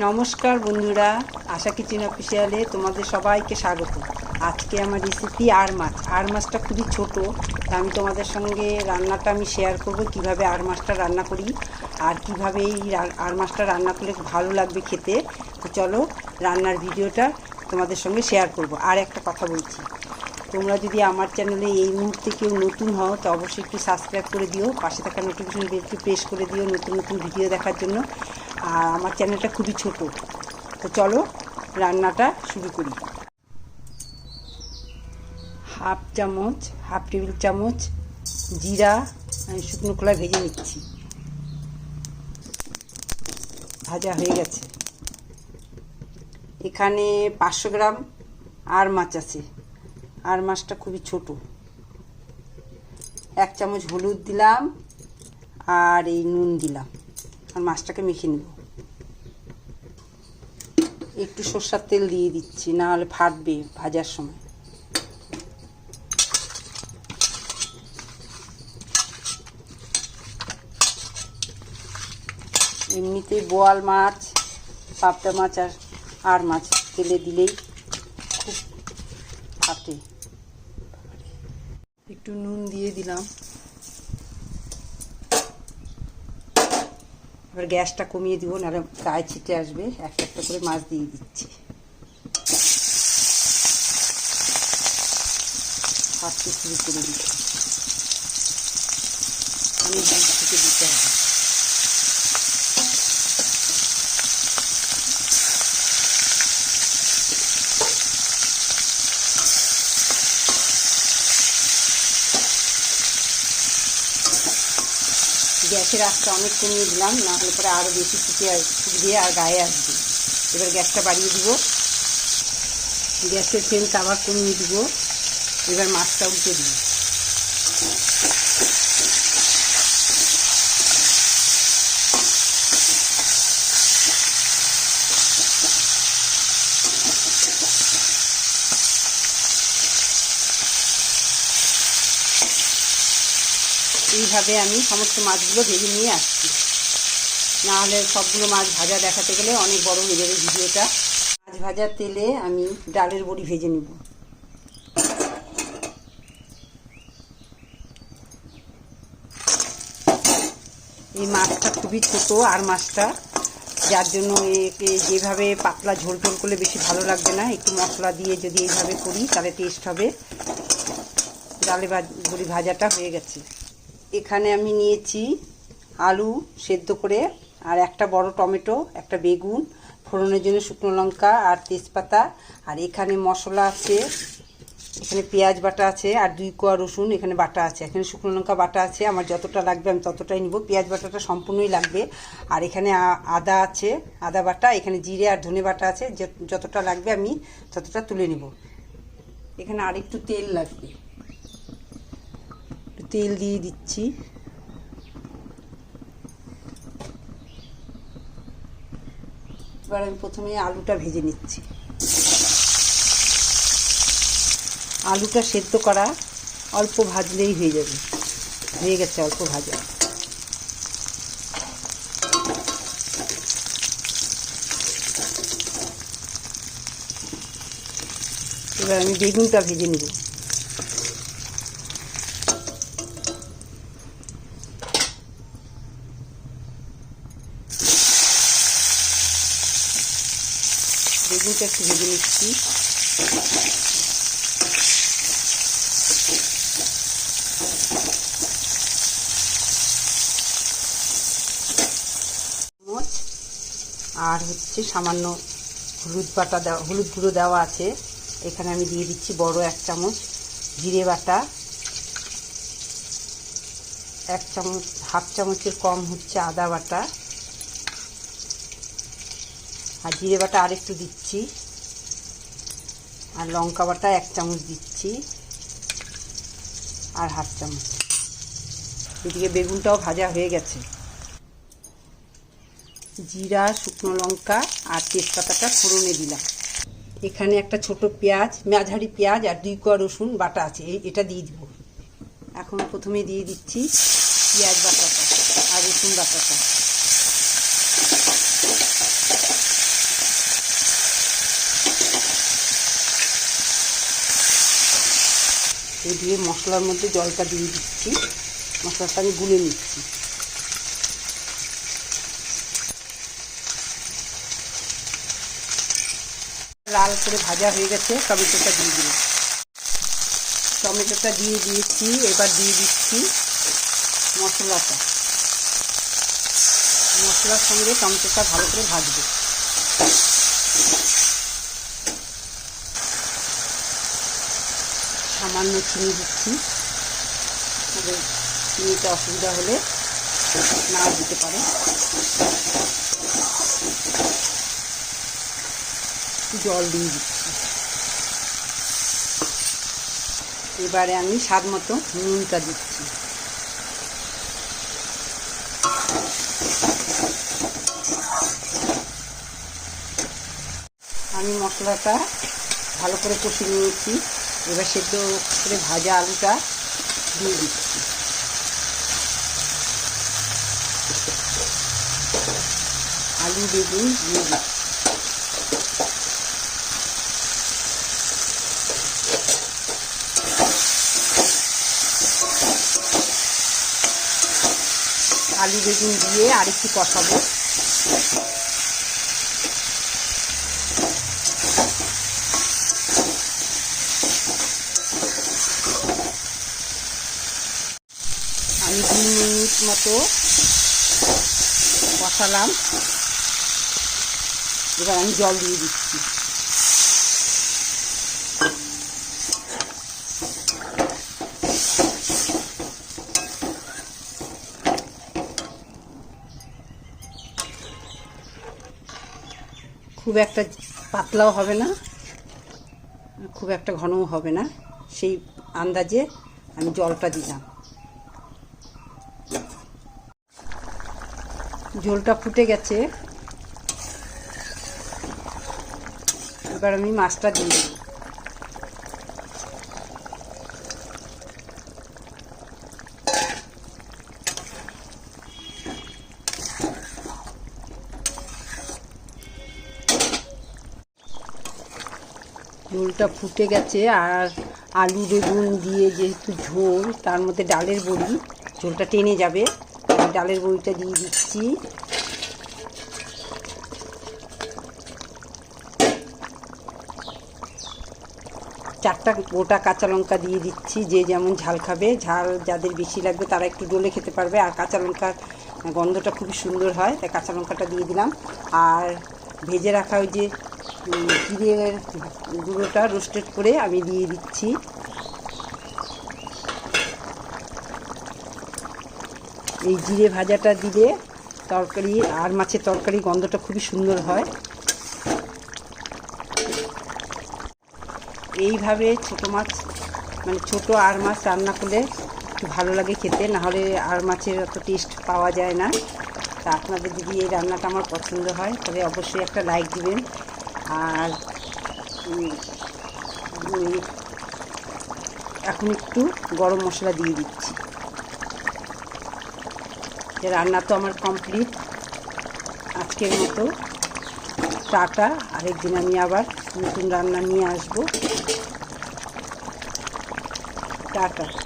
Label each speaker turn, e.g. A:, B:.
A: নমস্কার বন্ধুরা, আশা কিচেন অফিসিয়ালে তোমাদের সবাইকে স্বাগত। আজকে আমার রেসিপি আর মাছটা খুবই ছোট, তা আমি তোমাদের সঙ্গে রান্নাটা আমি শেয়ার করব কিভাবে আর মাছটা রান্না করি আর কিভাবে এই আর মাছটা রান্না করলে ভালো লাগবে খেতে। তো চলো রান্নার ভিডিওটা তোমাদের সঙ্গে শেয়ার করব। আর একটা কথা বলছি, তোমরা যদি আমার চ্যানেলে এই মুহূর্তে কেউ নতুন হও তো অবশ্যই একটু সাবস্ক্রাইব করে দিও, পাশে থাকা নোটিফিকেশন বেলটি প্রেস করে দিও নতুন নতুন ভিডিও দেখার জন্য। আর আমার চ্যানেলটা খুবই ছোট। তো চলো রান্নাটা শুরু করি। হাফ টেবিল চামচ জিরা আমি শুকনো কলায় ভেজে নিচ্ছি। ভাজা হয়ে গেছে। এখানে 500 গ্রাম আর মাছ আছে। আর মাছটা খুবই ছোট। 1 চামচ হলুদ দিলাম আর এই নুন দিলাম, আর মাছটাকে মেখে নেব। একটু সরষের তেল দিয়ে দিচ্ছি, না হলে ফাটবে ভাজার সময়। এমনিতেই বোয়াল মাছ, পাবদা মাছ আর মাছ তেলে দিলেই খুব ফাটে। একটু নুন দিয়ে দিলাম। এবার গ্যাসটা কমিয়ে দিব, নাহলে গায়ে ছিটে আসবে। একটা একটা করে মাছ দিয়ে দিচ্ছি। ফাটতে শুরু করে দিচ্ছি। অনেক দূর থেকে দিতে হবে। গ্যাসের আঁচটা অনেক কমিয়ে দিলাম, না হলে পরে আরও বেশি ফুটবে আর গায়ে আসবে। এবার গ্যাসটা বাড়িয়ে দিব, গ্যাসের ফ্লেমটা আবার কমিয়ে দিব। এবার মাছটা উল্টে দিব। এইভাবে আমি সমস্ত মাছগুলো ভেজে নিয়ে আসছি, না হলে সবগুলো মাছ ভাজা দেখাতে গেলে অনেক বড় হয়ে যাবে ভিডিওটা। মাছ ভাজার তেলে আমি ডালের বড়ি ভেজে নিব। এই মাছটা খুবই ছোট আর মাছটা, যার জন্য একে যেভাবে পাতলা ঝোল ঝোল করলে বেশি ভালো লাগবে না। একটু মশলা দিয়ে যদি এইভাবে করি তাহলে টেস্ট হবে। ডালের বড়ি ভাজাটা হয়ে গেছে। এখানে আমি নিয়েছি আলু সেদ্ধ করে, আর একটা বড় টমেটো, একটা বেগুন, ফোড়নের জন্য শুকনো লঙ্কা আর তেজপাতা। আর এখানে মশলা আছে, এখানে পেঁয়াজ বাটা আছে আর 2 কোয়া রসুন এখানে বাটা আছে। এখানে শুকনো লঙ্কা বাটা আছে, আমার যতটা লাগবে আমি ততটাই নিব। পেঁয়াজ বাটাটা সম্পূর্ণই লাগবে। আর এখানে আদা আছে, আদা বাটা। এখানে জিরে আর ধনে বাটা আছে, যতটা লাগবে আমি ততটা তুলে নিব। এখানে আরেকটু তেল লাগবে, তেল দিয়ে দিচ্ছি। এবার আমি প্রথমে আলুটা ভেজে নিচ্ছি। আলুটা সেদ্ধ করা, অল্প ভাজলেই হয়ে যাবে। হয়ে গেছে অল্প ভাজা। এবার আমি বেগুনটা ভেজে নেব। বেগুনটা একটু ভেজে নিচ্ছি। আর হচ্ছে সামান্য হলুদ গুঁড়ো দেওয়া আছে। এখানে আমি দিয়ে দিচ্ছি বড় 1 চামচ জিরে বাটা, 1 চামচ, হাফ চামচের কম হচ্ছে আদা বাটা, আর জিরে বাটা আরেকটু দিচ্ছি, আর লঙ্কা বাটা 1 চামচ দিচ্ছি, আর হাফ চামচ। এদিকে বেগুনটাও ভাজা হয়ে গেছে। জিরা, শুকনো লঙ্কা আর তেজপাতাটা ফোড়নে দিলাম। এখানে একটা ছোট পেঁয়াজ, মাঝারি পেঁয়াজ আর 2 কোয়া রসুন বাটা আছে, এটা দিয়ে দিব। এখন প্রথমে দিয়ে দিচ্ছি পেঁয়াজ বাটাটা আর রসুন বাটাটা। এই দিয়ে মশলার মধ্যে জলটা দিয়ে দিচ্ছি, মশলাটা আমি গুলে নিচ্ছি। লাল করে ভাজা হয়ে গেছে, টমেটোটা দিয়ে দিলাম। টমেটোটা দিয়ে দিয়েছি, এবার দিয়ে দিচ্ছি মশলাটা। মশলার সঙ্গে টমেটোটা ভালো করে ভাজবো। সামান্য চিনি দিচ্ছি, চিনিতে অসুবিধা হলে না দিতে পারে। জল দিয়ে দিচ্ছি। এবারে আমি স্বাদ মতো নুনটা দিচ্ছি। আমি মশলাটা ভালো করে কষিয়ে নিয়েছি। এবার সেদ্ধ করে ভাজা আলুটা দিয়ে দিচ্ছি। আলু বেগুন দিয়ে দিচ্ছি। আলু বেগুন দিয়ে আরেকটু কষাবো। আমি 2 মিনিট মতো কষালাম। এবার আমি জল দিয়ে দিচ্ছি। খুব একটা পাতলাও হবে না, খুব একটা ঘনও হবে না, সেই আন্দাজে আমি জলটা দিলাম। ঝোলটা ফুটে গেছে, এবার আমি মাছটা দিয়ে দিই। ঝোলটা ফুটে গেছে, আর আলু বেগুন দিয়ে যেহেতু ঝোল, তার মধ্যে ডালের বড়ি, ঝোলটা টেনে যাবে। ডালের বড়িটা দিয়ে দিচ্ছি। চারটা গোটা কাঁচা লঙ্কা দিয়ে দিচ্ছি। যে যেমন ঝাল খাবে, ঝাল যাদের বেশি লাগবে তারা একটু ডলে খেতে পারবে। আর কাঁচা লঙ্কার গন্ধটা খুবই সুন্দর হয়, তাই কাঁচা লঙ্কাটা দিয়ে দিলাম। আর ভেজে রাখা ওই যে জিরের গুঁড়োটা রোস্টেড করে আমি দিয়ে দিচ্ছি। এই জিরে ভাজাটা দিলে তরকারি আর মাছের তরকারি গন্ধটা খুবই সুন্দর হয়। এইভাবে ছোটো মাছ, মানে ছোটো আর মাছ রান্না করলে একটু ভালো লাগে খেতে, নাহলে আর মাছের অত টেস্ট পাওয়া যায় না। তা আপনাদের যদি এই রান্নাটা আমার পছন্দ হয় তবে অবশ্যই একটা লাইক দিবেন। আর এখন একটু গরম মশলা দিয়ে দিচ্ছি। রান্না তো আমার কমপ্লিট আজকের মতো। টাটা, আরেকদিন আমি আবার নতুন রান্না নিয়ে আসবো। টাটা।